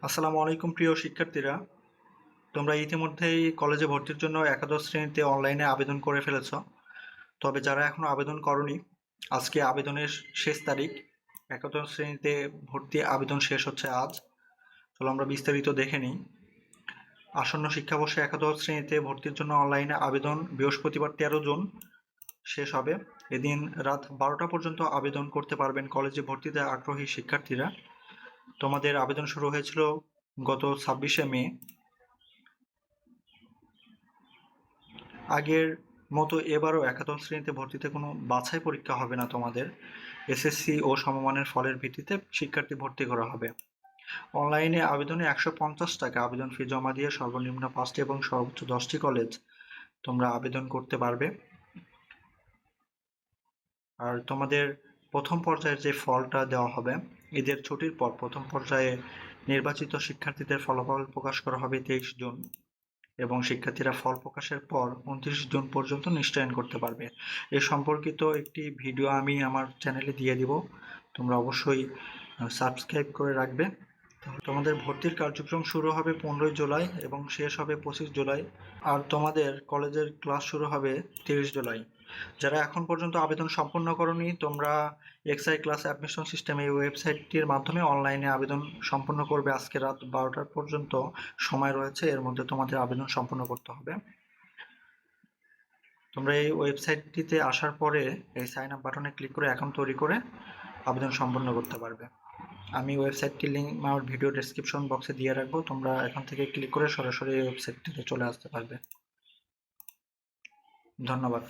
আসসালামু আলাইকুম প্রিয় শিক্ষার্থীরা। তোমরা ইতিমধ্যেই কলেজে ভর্তির জন্য একাদশ শ্রেণীতে অনলাইনে আবেদন করে ফেলেছ। তবে যারা এখনো আবেদন করনি, আজকে আবেদনের শেষ তারিখ। একাদশ শ্রেণীতে ভর্তি আবেদন শেষ হচ্ছে আজ। চলো আমরা বিস্তারিত দেখে নিই। আসন্ন শিক্ষাবর্ষে একাদশ শ্রেণীতে ভর্তির জন্য অনলাইনে আবেদন বৃহস্পতিবার 13 জুন শেষ হবে। এদিন রাত 12টা পর্যন্ত আবেদন করতে পারবেন কলেজে ভর্তিতে আগ্রহী শিক্ষার্থীরা। তোমাদের আবেদন শুরু হয়েছিল গত 26শে মে। আগের মতো এবারও একাদশ শ্রেণীতে ভর্তিতে কোনো বাছাই পরীক্ষা হবে না তোমাদের। এসএসসি ও সমমানের ফলের ভিত্তিতে শিক্ষার্থী ভর্তি করা হবে। অনলাইনে আবেদনে 150 টাকা আবেদন ফি জমা দিয়ে সর্বনিম্ন 5টি এবং সর্বোচ্চ 10টি কলেজ তোমরা আবেদন করতে পারবে। আর তোমাদের প্রথম পর্যায়ের যে ফলটা দেওয়া হবে, ঈদের ছুটির পর প্রথম পর্যায়ে নির্বাচিত শিক্ষার্থীদের ফলাফল প্রকাশ করা হবে 23 জুন, এবং শিক্ষার্থীরা ফল প্রকাশের পর 29 জুন পর্যন্ত নিশ্চয়ন করতে পারবে। এ সম্পর্কিত একটি ভিডিও আমি আমার চ্যানেলে দিয়ে দিব, তোমরা অবশ্যই সাবস্ক্রাইব করে রাখবে। তোমাদের ভর্তির কার্যক্রম শুরু হবে 15 জুলাই এবং শেষ হবে 25 জুলাই। আর তোমাদের কলেজের ক্লাস শুরু হবে 30 জুলাই। যারা এখন পর্যন্ত আবেদন সম্পন্ন করনি, তোমরা এক্সআই ক্লাস অ্যাডমিশন সিস্টেম এই ওয়েবসাইটটির মাধ্যমে অনলাইনে আবেদন সম্পন্ন করবে। আজকে রাত 12টা পর্যন্ত সময় রয়েছে, এর মধ্যে তোমাদের আবেদন সম্পন্ন করতে হবে। তোমরা এই ওয়েবসাইটটিতে আসার পরে এই সাইন আপ বাটনে ক্লিক করে অ্যাকাউন্ট তৈরি করে আবেদন সম্পন্ন করতে পারবে। আমি ওয়েবসাইটটির লিঙ্ক আমার ভিডিও ডেসক্রিপশন বক্সে দিয়ে রাখবো, তোমরা এখান থেকে ক্লিক করে সরাসরি এই ওয়েবসাইটটিতে চলে আসতে পারবে। ধন্যবাদ।